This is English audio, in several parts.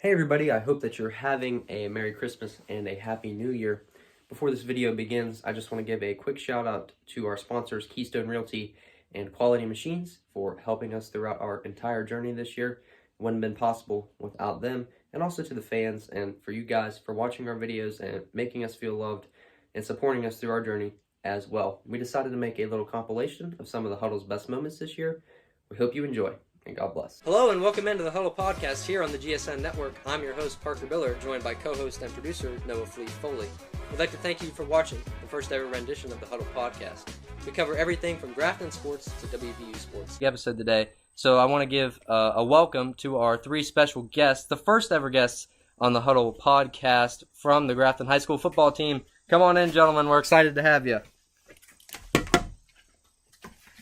Hey everybody, I hope that you're having a Merry Christmas and a Happy New Year. Before this video begins, I just want to give a quick shout out to our sponsors, Keystone Realty and Quality Machines, for helping us throughout our entire journey this year. It wouldn't have been possible without them, and also to the fans and for you guys for watching our videos and making us feel loved and supporting us through our journey as well. We decided to make a little compilation of some of the Huddle's best moments this year. We hope you enjoy. And God bless. Hello and welcome into the Huddle Podcast here on the GSN Network. I'm your host, Parker Biller, joined by co-host and producer, Noah Fleet Foley. We'd like to thank you for watching the first ever rendition of the Huddle Podcast. We cover everything from Grafton sports to WVU sports. The episode today. So I want to give a welcome to our three special guests, the first ever guests on the Huddle Podcast from the Grafton High School football team. Come on in, gentlemen. We're excited to have you.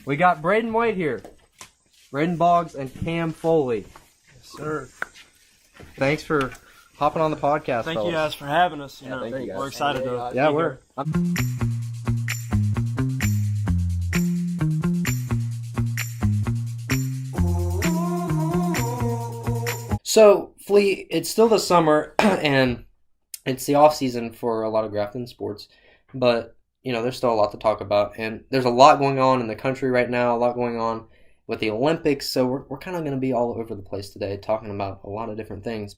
We got Braden White here. Braden Boggs and Cam Foley. Yes, sir. Thanks for hopping on the podcast. Thank you guys for having us. Thank you guys. We're excited to. Yeah, we're. So, Flea, it's still the summer, and it's the off season for a lot of Grafton sports, but there's still a lot to talk about, and there's a lot going on in the country right now. A lot going on with the Olympics, so we're kind of going to be all over the place today talking about a lot of different things.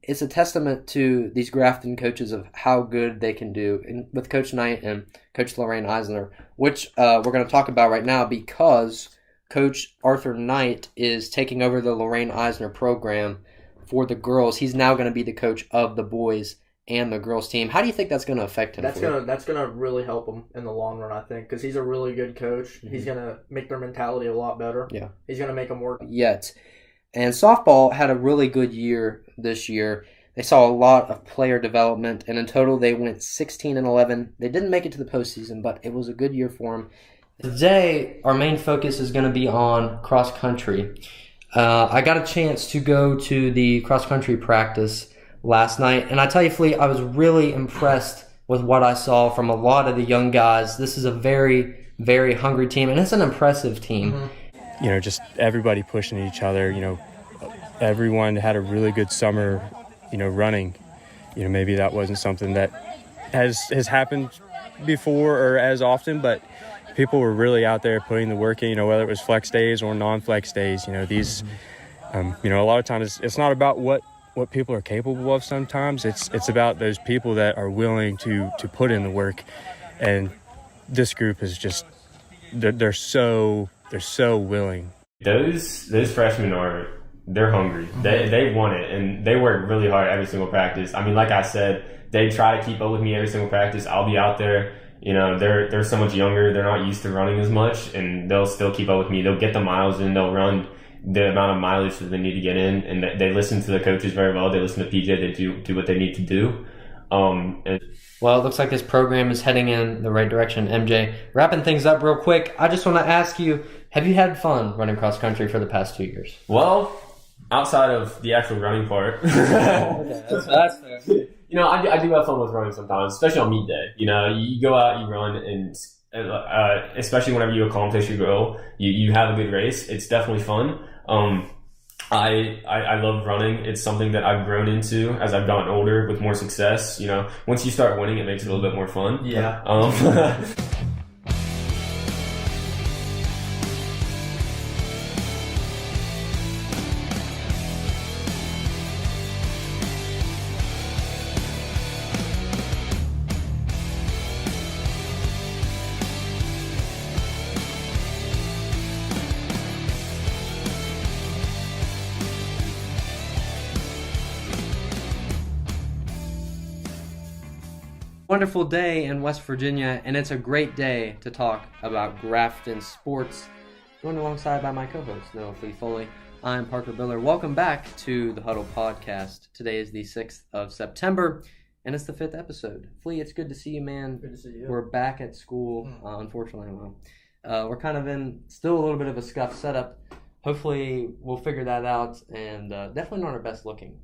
It's a testament to these Grafton coaches of how good they can do, and with Coach Knight and Coach Lorraine Eisner, which we're going to talk about right now because Coach Arthur Knight is taking over the Lorraine Eisner program for the girls. He's now going to be the coach of the boys and the girls team. How do you think that's going to affect him? That's gonna really help him in the long run, I think, because he's a really good coach. Mm-hmm. He's gonna make their mentality a lot better. Yeah, he's gonna make them work. And softball had a really good year this year. They saw a lot of player development, and in total they went 16-11. They didn't make it to the postseason, but it was a good year for them. Today, our main focus is going to be on cross country. I got a chance to go to the cross country practice last night, and I tell you, Flea, I was really impressed with what I saw from a lot of the young guys. This is a very, very hungry team, and it's an impressive team. Mm-hmm. Just everybody pushing each other. Everyone had a really good summer, running. Maybe that wasn't something that has happened before or as often, but people were really out there putting the work in, whether it was flex days or non-flex days. These, a lot of times it's not about what people are capable of. Sometimes it's about those people that are willing to put in the work, and this group is just they're so willing. Those freshmen they're hungry. They want it, and they work really hard every single practice. I mean, like I said, they try to keep up with me every single practice. I'll be out there. They're so much younger. They're not used to running as much, and they'll still keep up with me. They'll get the miles in. They'll run the amount of mileage that they need to get in, and they listen to the coaches very well. They listen to PJ. They do what they need to do. Well, it looks like this program is heading in the right direction. MJ, wrapping things up real quick, I just want to ask you, have you had fun running cross country for the past 2 years? Well, outside of the actual running part. That's fair. I do have fun with running sometimes, especially on meet day. You go out, you run, and especially whenever you accomplish your goal, you have a good race. It's definitely fun. I love running. It's something that I've grown into as I've gotten older with more success. Once you start winning, it makes it a little bit more fun. Yeah. Wonderful day in West Virginia, and it's a great day to talk about Grafton sports. Joined alongside by my co-host, Noah Fleet Foley. I'm Parker Biller. Welcome back to the Huddle Podcast. Today is the 6th of September, and it's the 5th episode. Flea, it's good to see you, man. Good to see you. We're back at school, unfortunately. We're kind of in still a little bit of a scuffed setup. Hopefully, we'll figure that out, and definitely not our best looking,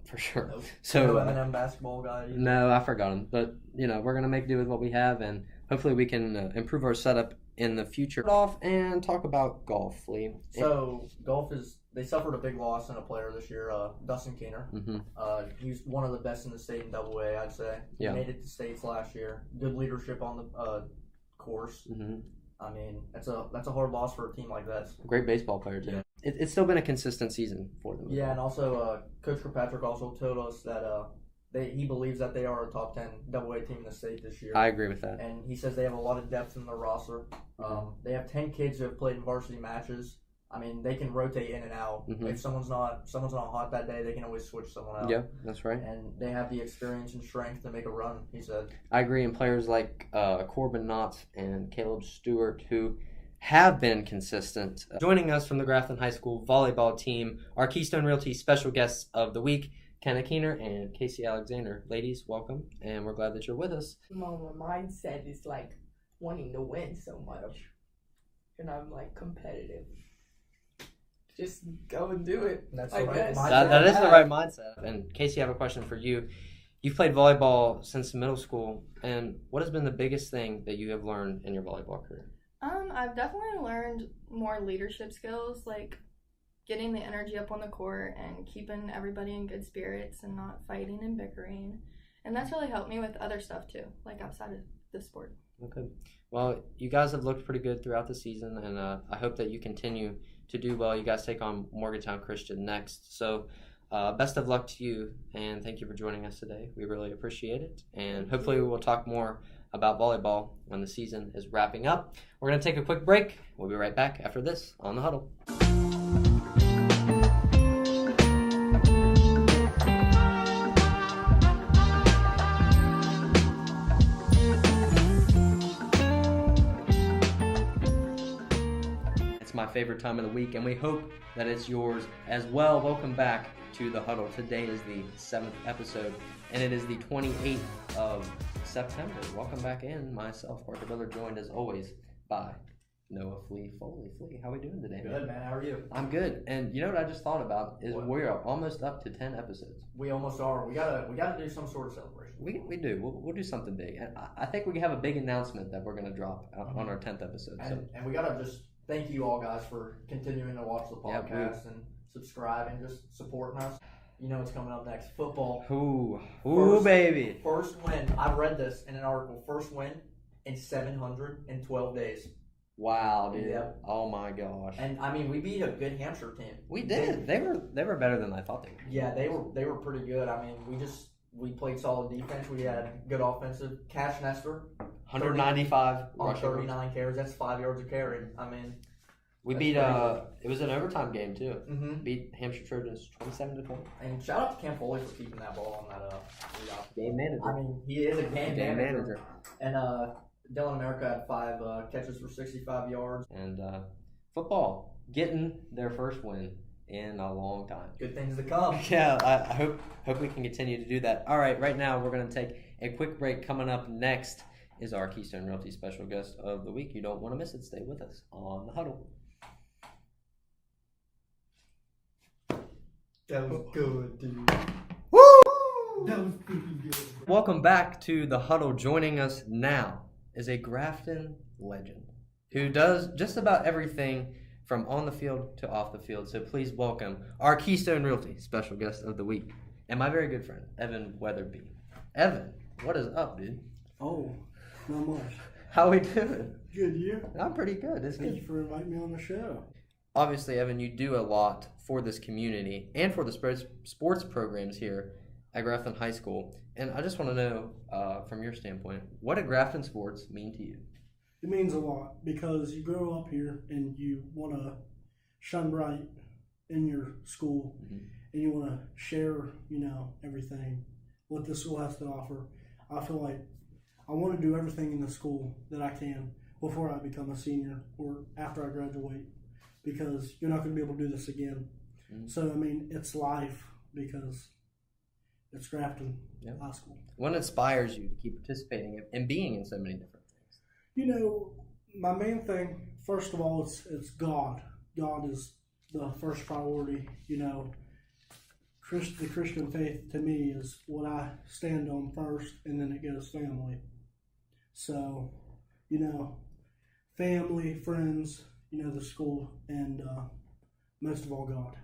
for sure. Nope. So, no M&M basketball guy. Either. No, I forgot him. But, we're going to make do with what we have, and hopefully we can improve our setup in the future. Off and talk about golf, Lee. So, golf is they suffered a big loss in a player this year, Dustin Keener. Mm-hmm. He's one of the best in the state in Double A, I'd say. He Yeah. made it to states last year. Good leadership on the course. Mm-hmm. I mean, that's a hard loss for a team like that. Great baseball player too. Yeah. It's still been a consistent season for them. Yeah, and also Coach Kirkpatrick also told us that he believes that they are a top 10 Double A team in the state this year. I agree with that. And he says they have a lot of depth in their roster. They have 10 kids who have played in varsity matches. I mean, they can rotate in and out. Mhm. If someone's not hot that day, they can always switch someone out. Yeah, that's right. And they have the experience and strength to make a run, he said. I agree. And players like Corbin Knott and Caleb Stewart, who have been consistent. Joining us from the Grafton High School volleyball team, our Keystone Realty special guests of the week, Kenna Keener and Casey Alexander. Ladies, welcome, and we're glad that you're with us. My mindset is like wanting to win so much, and I'm like competitive. Just go and do it. That's I the right guess. mindset. That is the right mindset. And Casey, I have a question for you. You've played volleyball since middle school, and what has been the biggest thing that you have learned in your volleyball career? I've definitely learned more leadership skills, like getting the energy up on the court and keeping everybody in good spirits and not fighting and bickering. And that's really helped me with other stuff too, like outside of the sport. Okay. Well, you guys have looked pretty good throughout the season, and I hope that you continue to do well. You guys take on Morgantown Christian next. So best of luck to you, and thank you for joining us today. We really appreciate it, and hopefully we'll talk more about volleyball when the season is wrapping up. We're going to take a quick break. We'll be right back after this on The Huddle. It's my favorite time of the week, and we hope that it's yours as well. Welcome back to The Huddle. Today is the 7th episode, and it is the 28th of September. Welcome back in. Myself, Parker Biller, joined as always by Noah Flea Foley. Flea, how are we doing today? Good, man. How are you? I'm good. And you know what I just thought about is What? we're almost up to 10 episodes. We almost are. We gotta do some sort of celebration. We do. We'll do something big. And I think we have a big announcement that we're going to drop on our 10th episode. And we gotta just thank you all guys for continuing to watch the Yeah, podcast and subscribe and just supporting us. You know what's coming up next. Football. Ooh, First- baby. First win. I read this in an article. First win in 712 days. Wow, dude. Yeah. Oh my gosh. And I mean, we beat a good Hampshire team. We did. They were better than I thought they were. Yeah, they were pretty good. I mean, we played solid defense. We had good offensive. Cash Nestor 195 on rushing yards. 39 carries. That's 5 yards a carry. I mean, We that's beat pretty it was an overtime game too. mm-hmm. Beat Hampshire Trojans 27-20. And shout out to Cam Foley for keeping that ball on that leadoff. Game manager. I mean, he is a game manager. manager. And Dylan America had 5 catches for 65 yards. And football getting their first win in a long time. Good things to come. Yeah, I hope we can continue to do that. All right, right now we're going to take a quick break. Coming up next is our Keystone Realty special guest of the week. You don't want to miss it. Stay with us on The Huddle. That was good, dude. Woo! That was pretty good. Welcome back to The Huddle. Joining us now is a Grafton legend who does just about everything from on the field to off the field. So please welcome our Keystone Realty special guest of the week and my very good friend, Evan Weatherby. Evan, what is up, dude? Oh, not much. How we doing? Good, you? I'm pretty good. It's Thank good. you for inviting me on the show. Obviously, Evan, you do a lot for this community and for the sports programs here at Grafton High School. And I just want to know, from your standpoint, what do Grafton sports mean to you? It means a lot because you grow up here and you want to shine bright in your school and you want to share, everything, what the school has to offer. I feel like I want to do everything in the school that I can before I become a senior or after I graduate because you're not going to be able to do this again. So, I mean, it's life because it's Grafton High School. What inspires you to keep participating and being in so many different things? My main thing, first of all, it's God. God is the first priority. The Christian faith to me is what I stand on first, and then it goes family. So, family, friends, the school, and most of all God.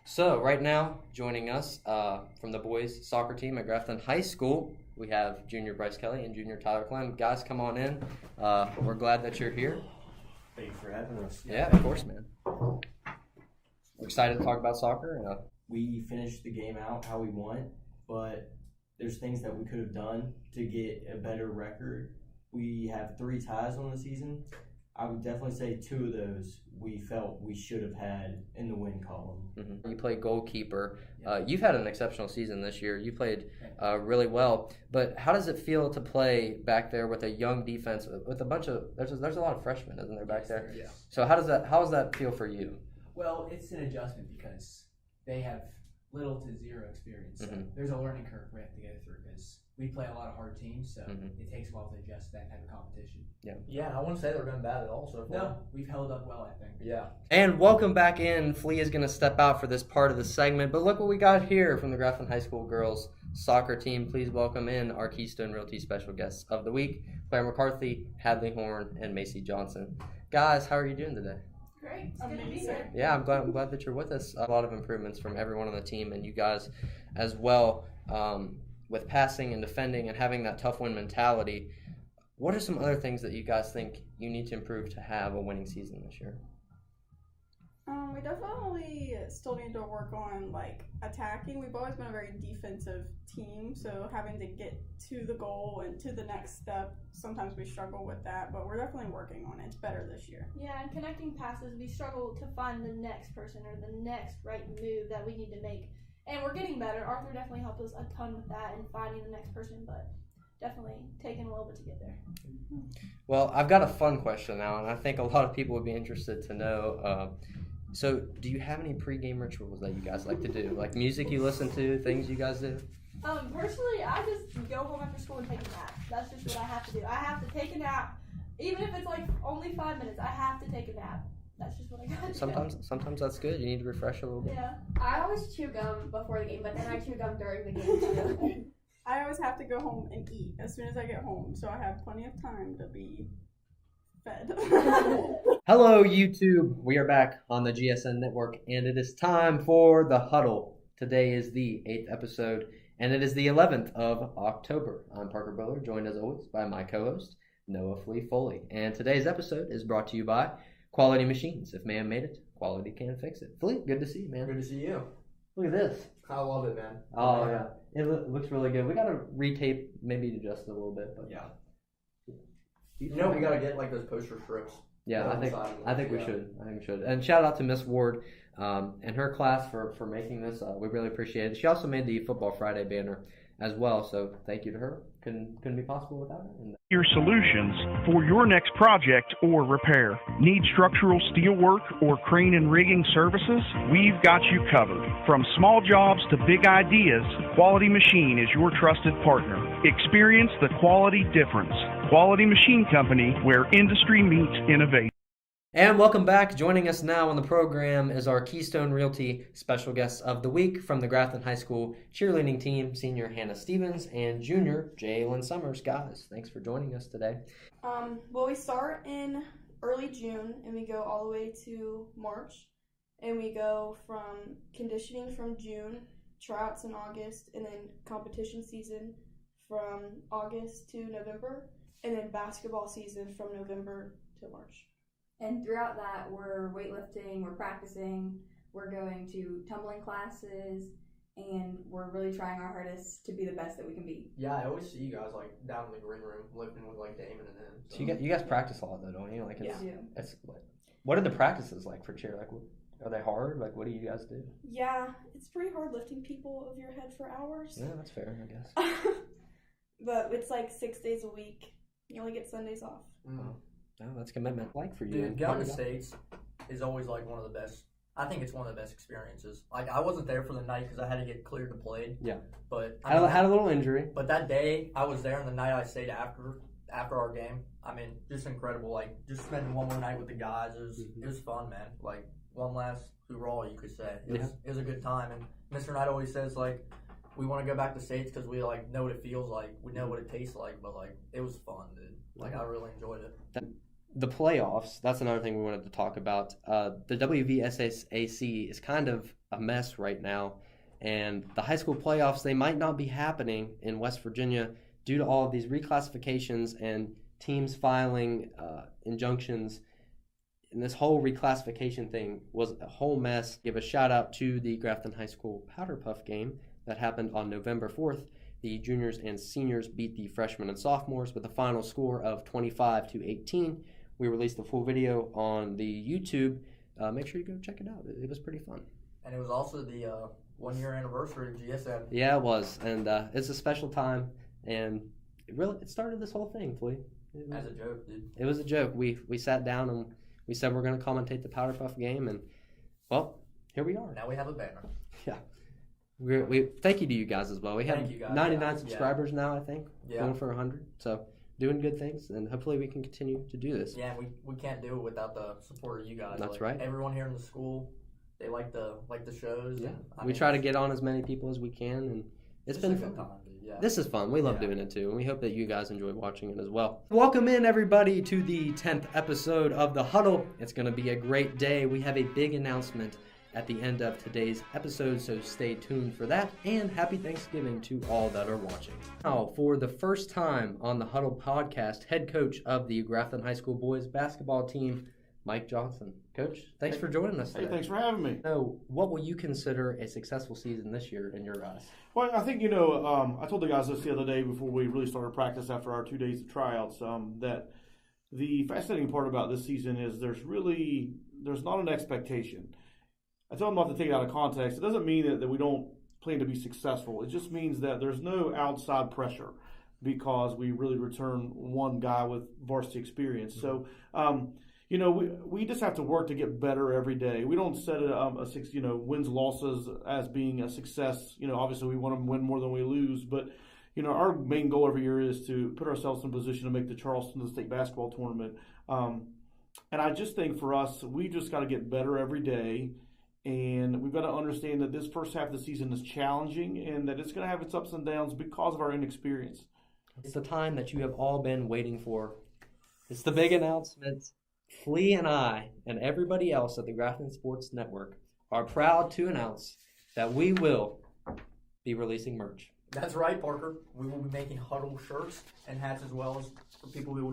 So right now, joining us from the boys soccer team at Grafton High School, we have Junior Bryce Kelly and Junior Tyler Clem. Guys, come on in. We're glad that you're here. Thanks for having us. Yeah, of course, man. We're excited to talk about soccer. We finished the game out how we want, but there's things that we could have done to get a better record. We have 3 ties on the season. I would definitely say 2 of those we felt we should have had in the win column. Mm-hmm. You play goalkeeper. You've had an exceptional season this year. You played really well. But how does it feel to play back there with a young defense with a bunch of there's a lot of freshmen, isn't there, back there? Yeah. So how does that feel for you? Well, it's an adjustment because they have little to zero experience. So there's a learning curve we have to go through because we play a lot of hard teams, so it takes a while to adjust to that type of competition. Yeah, and I wouldn't say they're doing bad at all so far. No, we've held up well, I think. Yeah. And welcome back in. Flea is going to step out for this part of the segment. But look what we got here from the Grafton High School girls soccer team. Please welcome in our Keystone Realty special guests of the week, Claire McCarthy, Hadley Horn, and Macy Johnson. Guys, how are you doing today? Great. It's good to be here. Yeah, I'm glad that you're with us. A lot of improvements from everyone on the team and you guys as well with passing and defending and having that tough win mentality. What are some other things that you guys think you need to improve to have a winning season this year? We definitely still need to work on attacking. We've always been a very defensive team, so having to get to the goal and to the next step, sometimes we struggle with that, but we're definitely working on it. It's better this year. Yeah, and connecting passes, we struggle to find the next person or the next right move that we need to make. And we're getting better. Arthur definitely helped us a ton with that and finding the next person, but definitely taking a little bit to get there. Well, I've got a fun question now, and I think a lot of people would be interested to know. So, do you have any pregame rituals that you guys like to do? Like music you listen to, things you guys do? Personally, I just go home after school and take a nap. That's just what I have to do. I have to take a nap. Even if it's only 5 minutes, I have to take a nap. That's just what I got to do. Sometimes that's good. You need to refresh a little bit. Yeah. I always chew gum before the game, but then I chew gum during the game too. I always have to go home and eat as soon as I get home, so I have plenty of time to be fed. Hello, YouTube. We are back on the GSN network, and it is time for the huddle. Today is the 8th episode, and it is the 11th of October. I'm Parker Biller, joined as always by my co-host, Noah Flea Foley. And today's episode is brought to you by Quality Machines. If man made it, quality can fix it. Flea, good to see you, man. Good to see you. Look at this. I love it, man. Oh, yeah. It looks really good. We got to retape, maybe adjust it a little bit. But yeah. You know, we got to get those poster strips. Yeah, I think we should. And shout out to Miss Ward and her class for making this. We really appreciate it. She also made the Football Friday banner as well, so thank you to her. Couldn't be possible without her. Your solutions for your next project or repair. Need structural steel work or crane and rigging services? We've got you covered. From small jobs to big ideas, Quality Machine is your trusted partner. Experience the quality difference. Quality Machine Company, where industry meets innovation. And welcome back. Joining us now on the program is our Keystone Realty special guest of the week from the Grafton High School cheerleading team, senior Hannah Stevens and junior Jalen Summers. Guys, thanks for joining us today. Well, we start in early June and we go all the way to March, and we go from conditioning from June, tryouts in August, and then competition season from August to November, and then basketball season from November to March. And throughout that, we're weightlifting, we're practicing, we're going to tumbling classes, and we're really trying our hardest to be the best that we can be. Yeah, I always see you guys down in the green room lifting with Damon and them. So you guys practice a lot though, don't you? What are the practices like for cheer? Are they hard? What do you guys do? Yeah, it's pretty hard lifting people over your head for hours. Yeah, that's fair, I guess. But it's 6 days a week. You only get Sundays off. No, that's commitment. For you. Dude, going to States is always one of the best. I think it's one of the best experiences. I wasn't there for the night because I had to get cleared to play. Yeah. But I had a little injury. But that day I was there, and the night I stayed after our game. Just incredible. Just spending one more night with the guys. It was fun, man. One last hoorah, you could say. It was a good time. And Mr. Knight always says we want to go back to States because we know what it feels like. We know what it tastes like. But it was fun, dude. I really enjoyed it. the playoffs, that's another thing we wanted to talk about. The WVSSAC is kind of a mess right now, and the high school playoffs, they might not be happening in West Virginia due to all of these reclassifications and teams filing injunctions. And this whole reclassification thing was a whole mess. Give a shout out to the Grafton High School Powder Puff game that happened on November 4th. The juniors and seniors beat the freshmen and sophomores with a final score of 25-18. We released the full video on the YouTube. Make sure you go check it out. It was pretty fun. And it was also the 1 year anniversary of GSN. Yeah, it was. And it's a special time. And it started this whole thing, Flea. As a joke, dude. It was a joke. We sat down and we said we're going to commentate the Powder Puff game. And, well, here we are. Now we have a banner. Yeah. We thank you to you guys as well. We have 99 subscribers now, I think. Yeah. Going for 100. So doing good things, and hopefully we can continue to do this. Yeah, we can't do it without the support of you guys. That's right. Everyone here in the school, they like the shows. Yeah. And, we try to get on as many people as we can, and it's been fun. Yeah. This is fun. We love doing it too, and we hope that you guys enjoy watching it as well. Welcome in, everybody, to the 10th episode of The Huddle. It's going to be a great day. We have a big announcement at the end of today's episode, so stay tuned for that, and happy Thanksgiving to all that are watching. Now, for the first time on the Huddle podcast, head coach of the Grafton High School boys basketball team, Mike Johnson. Coach, thanks for joining us today. Hey, thanks for having me. So, what will you consider a successful season this year in your eyes? Well, I think, I told the guys this the other day before we really started practice after our 2 days of tryouts, that the fascinating part about this season is there's not an expectation. I tell them not to take it out of context. It doesn't mean that we don't plan to be successful. It just means that there's no outside pressure because we really return one guy with varsity experience. So, we just have to work to get better every day. We don't set wins, losses as being a success. Obviously we want to win more than we lose, but our main goal every year is to put ourselves in a position to make the Charleston State basketball tournament. And I just think for us, we just got to get better every day. And we've got to understand that this first half of the season is challenging and that it's going to have its ups and downs because of our inexperience. It's the time that you have all been waiting for. It's the big announcement. Flea and I and everybody else at the Grafton Sports Network are proud to announce that we will be releasing merch. That's right, Parker. We will be making Huddle shirts and hats as well as for people who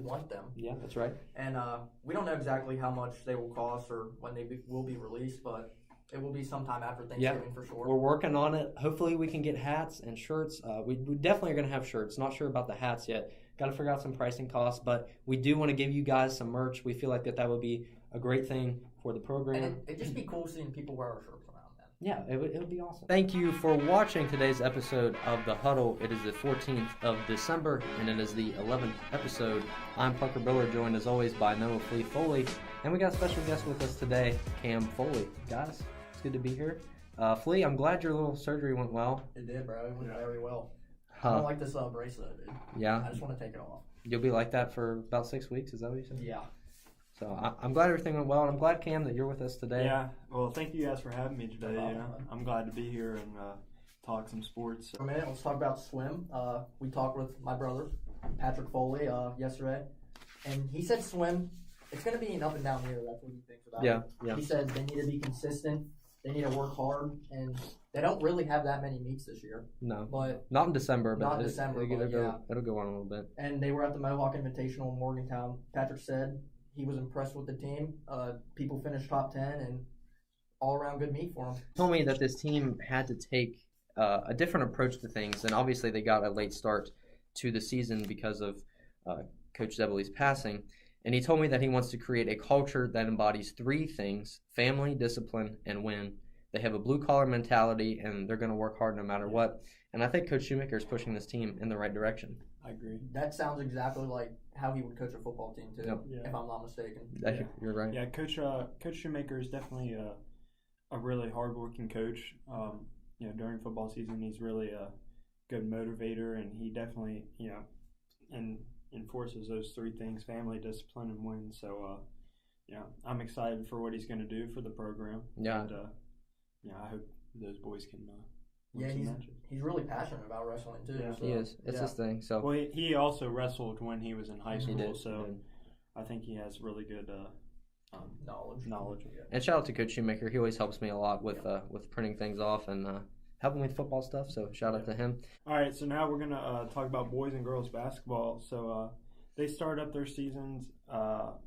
want them. Yeah, that's right. And we don't know exactly how much they will cost or when they will be released, but it will be sometime after Thanksgiving for sure. We're working on it. Hopefully we can get hats and shirts. We definitely are going to have shirts. Not sure about the hats yet. Got to figure out some pricing costs, but we do want to give you guys some merch. We feel like that would be a great thing for the program. And it'd just be cool seeing people wear our shirts around then. Yeah, it would be awesome. Thank you for watching today's episode of The Huddle. It is the 14th of December, and it is the 11th episode. I'm Parker Biller, joined as always by Noah Flea Foley, and we got a special guest with us today, Cam Foley. Guys, it's good to be here. Flea, I'm glad your little surgery went well. It did, bro. It went very well. I don't like this bracelet, dude. Yeah. I just want to take it off. You'll be like that for about 6 weeks, is that what you said? Yeah. So I'm glad everything went well, and I'm glad, Cam, that you're with us today. Yeah, well, thank you guys for having me today. I'm glad to be here and talk some sports. For a minute, let's talk about swim. We talked with my brother, Patrick Foley, yesterday, and he said swim, it's going to be an up and down year. That's what he thinks about it. Yeah. He said they need to be consistent, they need to work hard, and they don't really have that many meets this year. No, but not in December. Not in December, it'll go on a little bit. And they were at the Mohawk Invitational in Morgantown. Patrick said he was impressed with the team. People finished top 10, and all around good meet for them. He told me that this team had to take a different approach to things, and obviously they got a late start to the season because of Coach Zebley's passing. And he told me that he wants to create a culture that embodies three things: family, discipline, and win. They have a blue-collar mentality, and they're going to work hard no matter what. And I think Coach Shoemaker is pushing this team in the right direction. I agree. That sounds exactly like how he would coach a football team, too, if I'm not mistaken. You're right. Yeah, Coach Shoemaker is definitely a really hard-working coach. During football season, he's really a good motivator, and he definitely, enforces those three things: family, discipline, and win. So, I'm excited for what he's going to do for the program. Yeah. And, I hope those boys can he's really passionate about wrestling, too. Yeah. So, he is. It's his thing. So he also wrestled when he was in high school. I think he has really good knowledge. And shout out to Coach Shoemaker. He always helps me a lot with printing things off and helping with football stuff. So shout out to him. All right, so now we're gonna talk about boys and girls basketball. So they started up their seasons about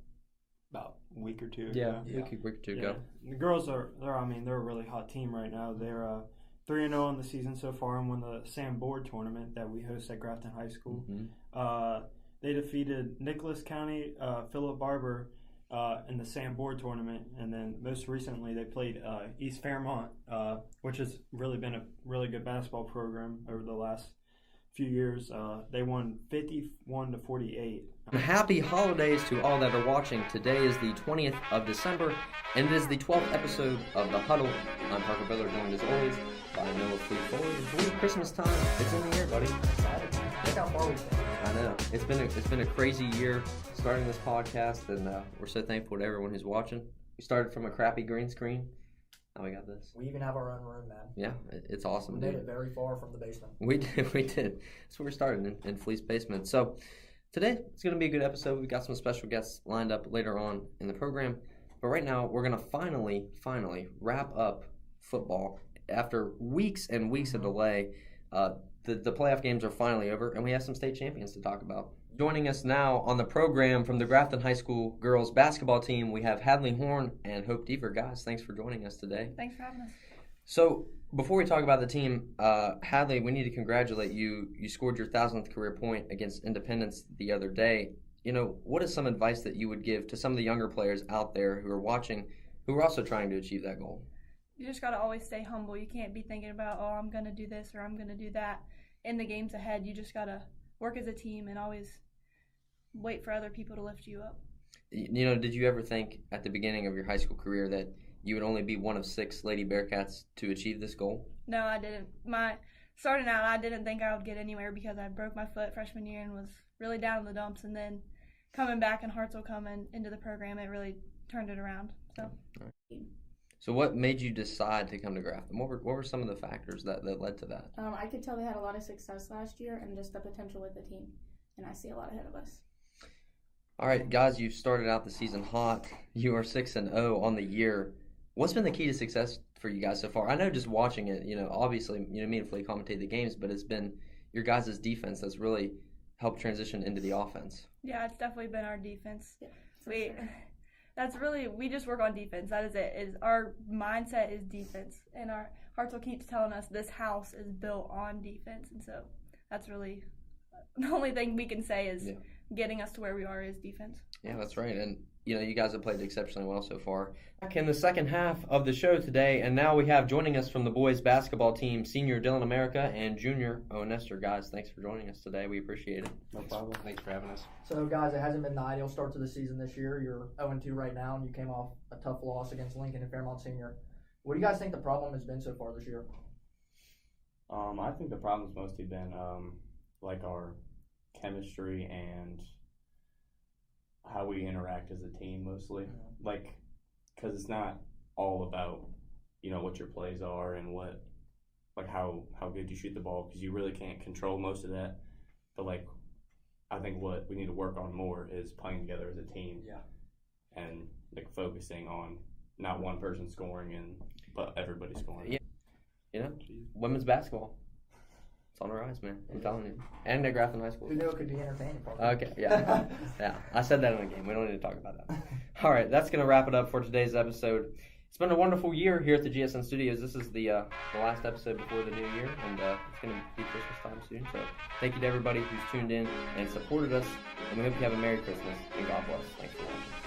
a week or two ago. Week or two ago. The girls they're a really hot team right now. They're 3-0 in the season so far and won the Sam Board tournament that we host at Grafton High School. They defeated Nicholas County, Philip Barber in the Sam Board tournament, and then most recently they played East Fairmont, which has really been a really good basketball program over the last few years. They won 51-48. Happy holidays to all that are watching. Today is the 20th of December, and it is the 12th episode of The Huddle. I'm Parker Biller, joined as always by Noah Fleet-Foley. It's Christmas time. It's in the air, buddy. Look how far we've come. I know. It's been a crazy year starting this podcast, and we're so thankful to everyone who's watching. We started from a crappy green screen. Now we got this. We even have our own room, man. Yeah, it's awesome. We made it very far from the basement. We did. That's where we started, in Fleet's basement. So today, it's going to be a good episode. We've got some special guests lined up later on in the program. But right now, we're going to finally wrap up football. After weeks and weeks of delay, the playoff games are finally over, and we have some state champions to talk about. Joining us now on the program from the Grafton High School girls basketball team, we have Hadley Horn and Hope Deaver. Guys, thanks for joining us today. Thanks for having us. So before we talk about the team, Hadley, we need to congratulate you. You scored your 1,000th career point against Independence the other day. You know, what is some advice that you would give to some of the younger players out there who are watching, who are also trying to achieve that goal? You just got to always stay humble. You can't be thinking about, oh, I'm going to do this or I'm going to do that in the games ahead. You just got to work as a team and always wait for other people to lift you up. You know, did you ever think at the beginning of your high school career that you would only be one of 6 Lady Bearcats to achieve this goal? No, I didn't. Starting out, I didn't think I would get anywhere because I broke my foot freshman year and was really down in the dumps. And then coming back and Hartsville coming into the program, it really turned it around. So what made you decide to come to Grafton? What were some of the factors that led to that? I could tell they had a lot of success last year and just the potential with the team. And I see a lot ahead of us. All right, guys, you've started out the season hot. You are 6-0 on the year. What's been the key to success for you guys so far? I know just watching it, obviously, me and Flea commentate the games, but it's been your guys' defense that's really helped transition into the offense. Yeah, it's definitely been our defense. Yeah, We just work on defense. That is it. Our mindset is defense. And our Hartsville keeps telling us this house is built on defense. And so that's really the only thing we can say is getting us to where we are is defense. Yeah, that's right. And, you guys have played exceptionally well so far. Back in the second half of the show today, and now we have joining us from the boys basketball team, senior Dylan America and junior Owen Nestor. Guys, thanks for joining us today. We appreciate it. No problem. Thanks for having us. So, guys, it hasn't been the ideal start to the season this year. You're 0-2 right now, and you came off a tough loss against Lincoln and Fairmont Senior. What do you guys think the problem has been so far this year? I think the problem's mostly been our chemistry and how we interact as a team mostly. Because it's not all about, what your plays are and how good you shoot the ball, because you really can't control most of that. But, I think what we need to work on more is playing together as a team. Yeah. And, focusing on not one person scoring but everybody scoring. Yeah. Women's basketball. It's on the rise, man. I'm telling you. And at Grafton High School. Who knew it could be entertaining? Okay, yeah. Yeah, I said that in the game. We don't need to talk about that. All right, that's going to wrap it up for today's episode. It's been a wonderful year here at the GSN Studios. This is the last episode before the new year, and it's going to be Christmas time soon. So thank you to everybody who's tuned in and supported us, and we hope you have a Merry Christmas, and God bless. Thanks for watching.